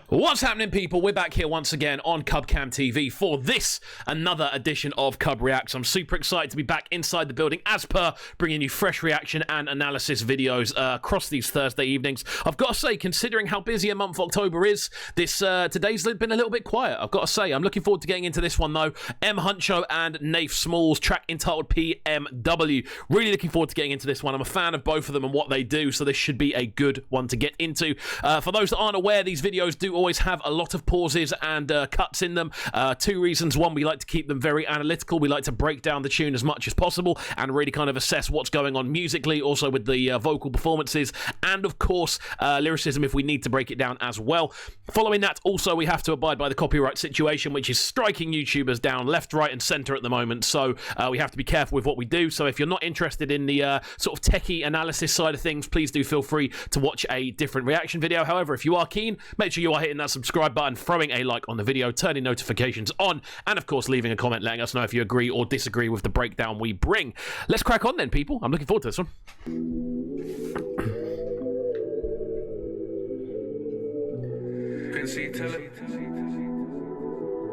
What's happening, people? We're back here once again on CubCamTV for this, another edition of CubReacts. I'm super excited to be back inside the building, as per, bringing you fresh reaction and analysis videos across these Thursday evenings. I've got to say, considering how busy a month October is, today's been a little bit quiet, I've got to say. I'm looking forward to getting into this one, though. M Huncho and Nafe Smallz, track entitled PMW. Really looking forward to getting into this one. I'm a fan of both of them and what they do, so this should be a good one to get into. For those that aren't aware, these videos do always have a lot of pauses and cuts in them. Two reasons. One, we like to keep them very analytical. We like to break down the tune as much as possible and really kind of assess what's going on musically, also with the vocal performances, and of course lyricism if we need to break it down as well. Following that, also we have to abide by the copyright situation, which is striking YouTubers down left, right and center at the moment, so we have to be careful with what we do. So if you're not interested in the sort of techie analysis side of things, please do feel free to watch a different reaction video. However, if you are keen, make sure you are hitting that subscribe button, throwing a like on the video, turning notifications on, and of course leaving a comment letting us know if you agree or disagree with the breakdown we bring. Let's crack on then, people. I'm looking forward to this one.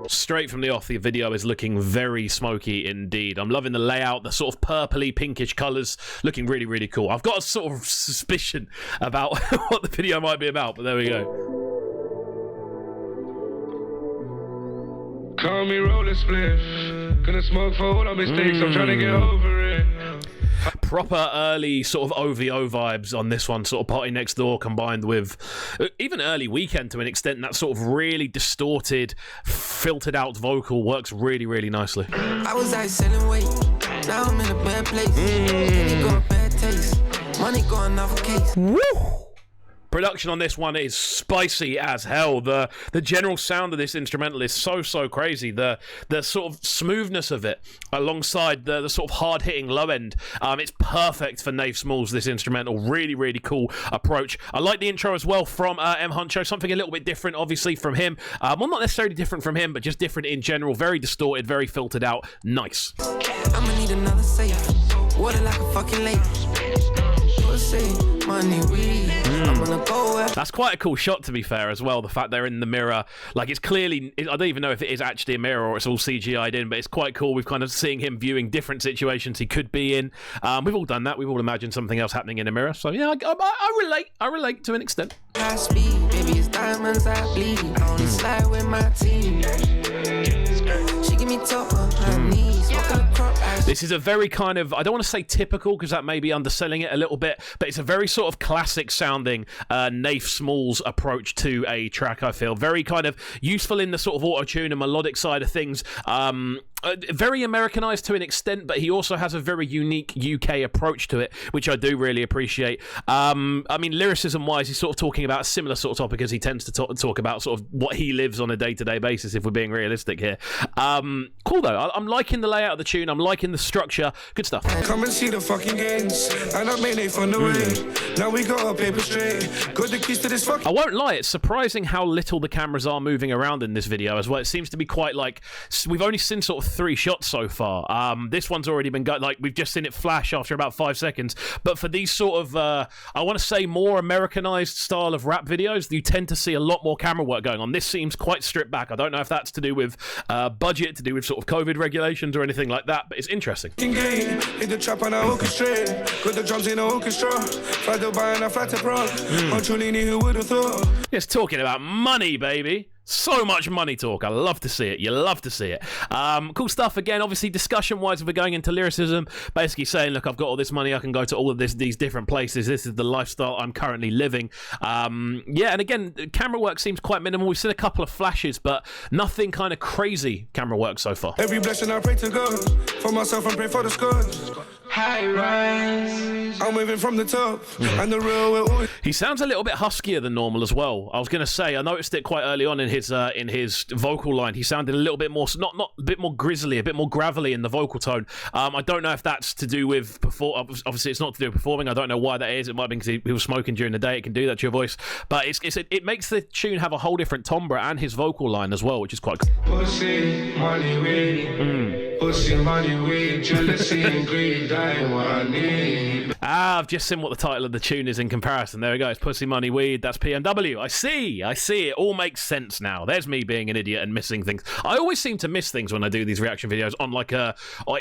Straight from the off, the video is looking very smoky indeed. I'm loving the layout, the sort of purpley pinkish colours, looking really, really cool. I've got a sort of suspicion about what the video might be about, but there we go. Call me roller spliff. Gonna smoke for all our mistakes. I'm trying to get over it. Proper early sort of OVO vibes on this one, sort of Party Next Door combined with even early Weekend to an extent. That sort of really distorted, filtered out vocal works really, really nicely. I was out selling weight. Now I'm in a bad place. Any got bad taste. Money going off a case. Woo! Production on this one is spicy as hell. The general sound of this instrumental is so crazy. The sort of smoothness of it alongside the sort of hard-hitting low end, it's perfect for Nafe Smallz, this instrumental. Really, really cool approach. I like the intro as well from M Huncho, something a little bit different obviously from him. Well, not necessarily different from him, but just different in general. Very distorted, very filtered out. Nice. I'ma need another safe. Water like a fucking lake. Money, I'm gonna go. That's quite a cool shot, to be fair, as well. The fact they're in the mirror, like it's clearly, I don't even know if it is actually a mirror or it's all CGI'd in, but it's quite cool. We've kind of seeing him viewing different situations he could be in. We've all done that. We've all imagined something else happening in a mirror. So yeah, I relate to an extent. High speed, baby, it's diamonds I bleed. I only slide with my team. She give me top on her knees. This is a very kind of, I don't want to say typical because that may be underselling it a little bit, but it's a very sort of classic sounding Nafe Smallz approach to a track, I feel. Very kind of useful in the sort of auto-tune and melodic side of things. Very Americanized to an extent, but he also has a very unique UK approach to it, which I do really appreciate. I mean, lyricism-wise, he's sort of talking about a similar sort of topic as he tends to talk about sort of what he lives on a day-to-day basis, if we're being realistic here. Cool, though. I'm liking the layout of the tune. I'm liking the structure. Good stuff. Come and see the fucking games, and I made it from the way. Now we got our paper straight. Got the keys to this fucking... I won't lie, it's surprising how little the cameras are moving around in this video as well. It seems to be quite like... We've only seen sort of 3 shots so far. This one's already been like we've just seen it flash after about 5 seconds. But for these sort of I want to say more Americanized style of rap videos, you tend to see a lot more camera work going on. This seems quite stripped back. I don't know if that's to do with budget, to do with sort of COVID regulations or anything like that, but it's interesting. Hit the trap and I orchestrate. Got the drums in the orchestra. Fly to Dubai and I fly to Prague. Who would have thought? It's talking about money, baby. So much money talk. I love to see it. You love to see it. Cool stuff. Again, obviously, discussion-wise, if we're going into lyricism, basically saying, look, I've got all this money. I can go to all of these different places. This is the lifestyle I'm currently living. Yeah, and again, camera work seems quite minimal. We've seen a couple of flashes, but nothing kind of crazy camera work so far. Every blessing I pray to God. For myself, I pray for the scars. High rise. I'm waving from the top. And the real will always... He sounds a little bit huskier than normal as well. I was going to say, I noticed it quite early on in his vocal line. He sounded a little bit more, not a bit more grizzly, a bit more gravelly in the vocal tone. I don't know if that's to do with obviously it's not to do with performing. I don't know why that is. It might be because he was smoking during the day. It can do that to your voice, but it makes the tune have a whole different timbre and his vocal line as well, which is quite cool. Pussy, money, weed. Pussy, money, weed. Jealousy and greed. I ain't what I need. I've just seen what the title of the tune is in comparison. There we go. It's Pussy Money Weed. That's PMW. I see. It all makes sense now. There's me being an idiot and missing things. I always seem to miss things when I do these reaction videos on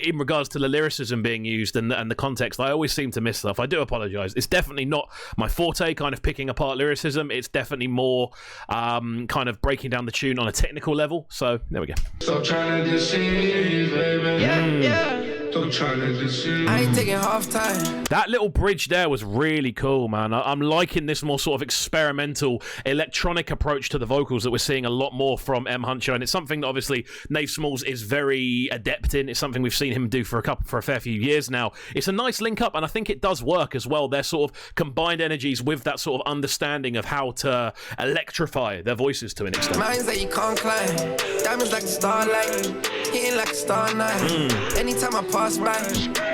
in regards to the lyricism being used and the context. I always seem to miss stuff. I do apologize. It's definitely not my forte, kind of picking apart lyricism. It's definitely more kind of breaking down the tune on a technical level. So there we go. Stop trying to deceive, baby. Yeah. Stop trying to deceive. I ain't taking half time. That little bridge there was really cool, man. I'm liking this more sort of experimental electronic approach to the vocals that we're seeing a lot more from M Huncho, and it's something that obviously Nafe Smallz is very adept in. It's something we've seen him do for a fair few years now. It's a nice link up, and I think it does work as well. Their sort of combined energies with that sort of understanding of how to electrify their voices to an extent. Minds that you can't climb. Diamonds like the starlight. Hitting like a star night. Anytime I pass by,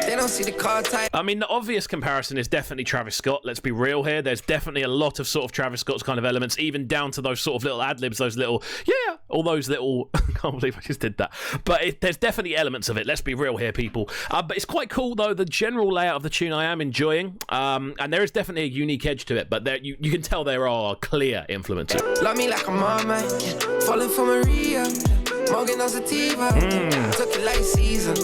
they don't see the car type. I mean, the obvious comparison is definitely Travis Scott. Let's be real here. There's definitely a lot of sort of Travis Scott's kind of elements, even down to those sort of little ad-libs, those little, all those little, I can't believe I just did that. But there's definitely elements of it. Let's be real here, people. But it's quite cool, though. The general layout of the tune I am enjoying. And there is definitely a unique edge to it, but you can tell there are clear influences. Love me like a mama, falling for Maria. Morgan on sativa, took it like season.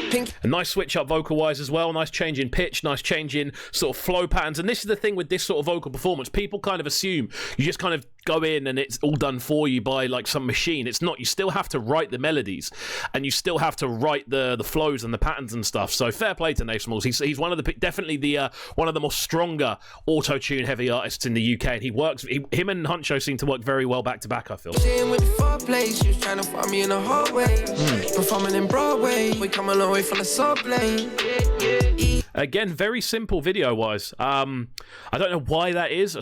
Pink. A nice switch up vocal wise as well. Nice change in pitch, nice change in sort of flow patterns. And this is the thing with this sort of vocal performance. People kind of assume you just kind of go in and it's all done for you by like some machine. It's not. You still have to write the melodies and you still have to write the flows and the patterns and stuff. So fair play to Nafe Smallz. He's one of the definitely the one of the more stronger auto-tune heavy artists in the UK, and he works. Him and Huncho seem to work very well back to back, I feel. With the foreplay, she was trying to find me in the hallway. Performing in Broadway, we come a long way from the subway. Again, very simple video-wise. I don't know why that is.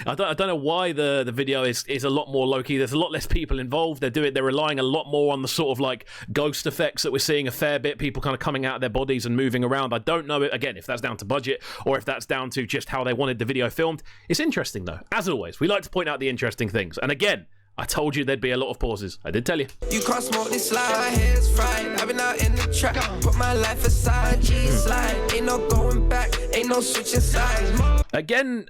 I don't know why the video is a lot more low-key. There's a lot less people involved. They're relying a lot more on the sort of like ghost effects that we're seeing a fair bit. People kind of coming out of their bodies and moving around. I don't know, again, if that's down to budget or if that's down to just how they wanted the video filmed. It's interesting, though. As always, we like to point out the interesting things. And again, I told you there'd be a lot of pauses. I did tell you. You can't smoke this slide, my head's fried. I've been out in the trap, put my life aside. G-slide, ain't no going back, ain't no switching sides. Again,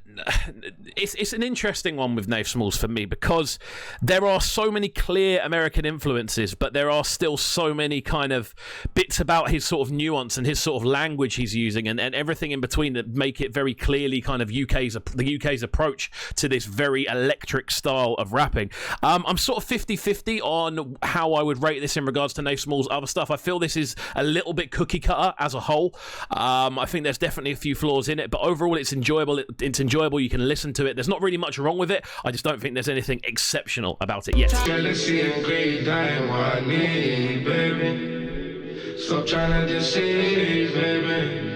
it's an interesting one with Nafe Smallz for me because there are so many clear American influences, but there are still so many kind of bits about his sort of nuance and his sort of language he's using and everything in between that make it very clearly kind of the UK's approach to this very electric style of rapping. I'm sort of 50-50 on how I would rate this in regards to Nafe Smallz' other stuff. I feel this is a little bit cookie cutter as a whole. I think there's definitely a few flaws in it, but overall it's enjoyable. It's enjoyable. You can listen to it. There's not really much wrong with it. I just don't think there's anything exceptional about it yet. Jealousy and greed, I ain't what I need, baby. Stop trying to deceive, baby.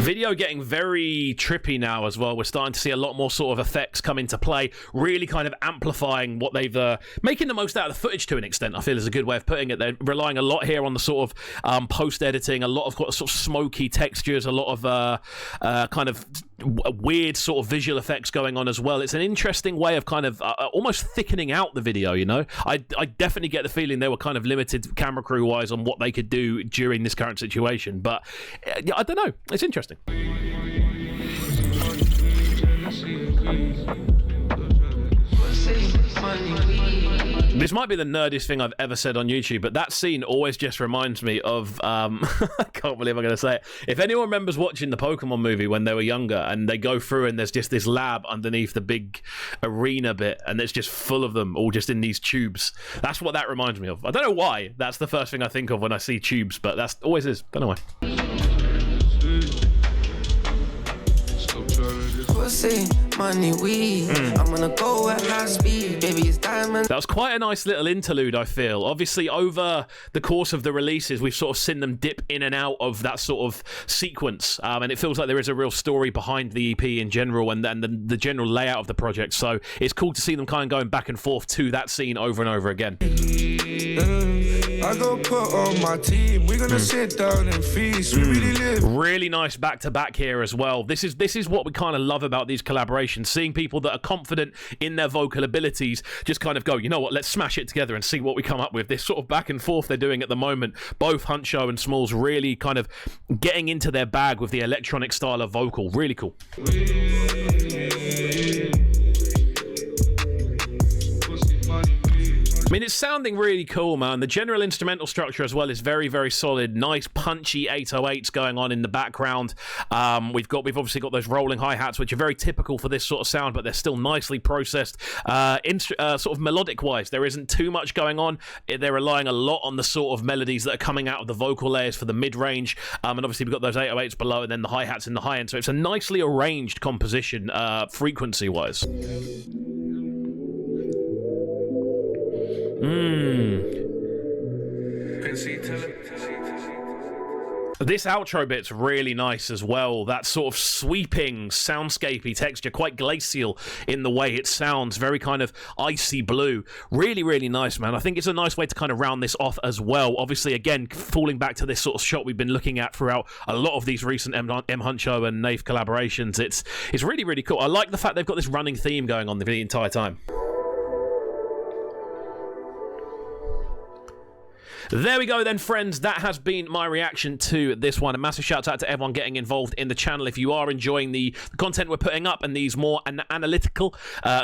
Video getting very trippy now as well. We're starting to see a lot more sort of effects come into play, really kind of amplifying what they've making the most out of the footage to an extent, I feel is a good way of putting it. They're relying a lot here on the sort of post-editing, a lot of sort of smoky textures, a lot of kind of weird sort of visual effects going on as well. It's an interesting way of kind of almost thickening out the video, you know. I definitely get the feeling they were kind of limited camera crew wise on what they could do during this current situation, but I don't know, it's interesting. This might be the nerdiest thing I've ever said on YouTube, but that scene always just reminds me of, I can't believe I'm going to say it. If anyone remembers watching the Pokemon movie when they were younger and they go through and there's just this lab underneath the big arena bit and it's just full of them all just in these tubes. That's what that reminds me of. I don't know why. That's the first thing I think of when I see tubes, but that's always is. Don't know why. Pussy, money, weed. I'm gonna go at high speed, baby, it's diamond. That was quite a nice little interlude, I feel. Obviously, over the course of the releases, we've sort of seen them dip in and out of that sort of sequence, and it feels like there is a real story behind the EP in general and the general layout of the project, so it's cool to see them kind of going back and forth to that scene over and over again. I go put on my team. We're gonna sit down and feast. We really live. Really nice back-to-back here as well. This is what we kind of love about these collaborations, seeing people that are confident in their vocal abilities just kind of go, you know what, let's smash it together and see what we come up with. This sort of back and forth they're doing at the moment, both Huncho and Smallz really kind of getting into their bag with the electronic style of vocal. Really cool. I mean, it's sounding really cool, man. The general instrumental structure as well is very, very solid. Nice, punchy 808s going on in the background. We've obviously got those rolling hi-hats, which are very typical for this sort of sound, but they're still nicely processed. Sort of melodic-wise, there isn't too much going on. They're relying a lot on the sort of melodies that are coming out of the vocal layers for the mid-range. And obviously, we've got those 808s below and then the hi-hats in the high end. So it's a nicely arranged composition, frequency-wise. This outro bit's really nice as well. That sort of sweeping, soundscapey texture, quite glacial in the way it sounds, very kind of icy blue. Really, really nice, man. I think it's a nice way to kind of round this off as well. Obviously, again, falling back to this sort of shot we've been looking at throughout a lot of these recent M Huncho and Nafe collaborations. It's really, really cool. I like the fact they've got this running theme going on the entire time. There we go then, friends. That has been my reaction to this one. A massive shout out to everyone getting involved in the channel. If you are enjoying the content we're putting up and these more analytical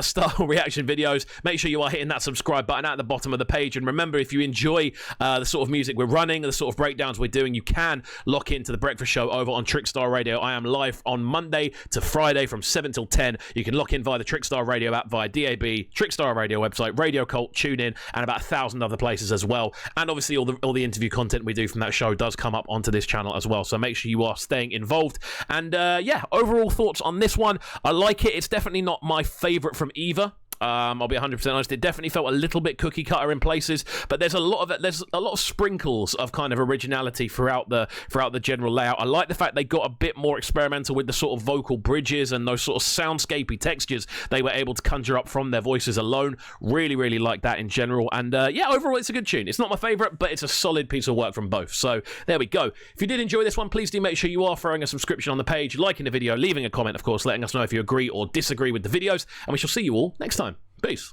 style reaction videos, make sure you are hitting that subscribe button at the bottom of the page. And remember, if you enjoy the sort of music we're running, the sort of breakdowns we're doing, you can lock into the breakfast show over on Trickstar Radio. I am live on Monday to Friday from 7 till 10. You can lock in via the Trickstar Radio app, via DAB, Trickstar Radio website, Radio Cult, TuneIn, and about 1,000 other places as well. And obviously all the interview content we do from that show does come up onto this channel as well, so make sure you are staying involved. And yeah, overall thoughts on this one, I like it. It's definitely not my favorite from either. I'll be 100% honest. It definitely felt a little bit cookie cutter in places, but there's a lot of sprinkles of kind of originality throughout the general layout. I like the fact they got a bit more experimental with the sort of vocal bridges and those sort of soundscapey textures they were able to conjure up from their voices alone. Really, really like that in general. And yeah, overall, it's a good tune. It's not my favorite, but it's a solid piece of work from both. So there we go. If you did enjoy this one, please do make sure you are throwing a subscription on the page, liking the video, leaving a comment, of course, letting us know if you agree or disagree with the videos, and we shall see you all next time. Peace.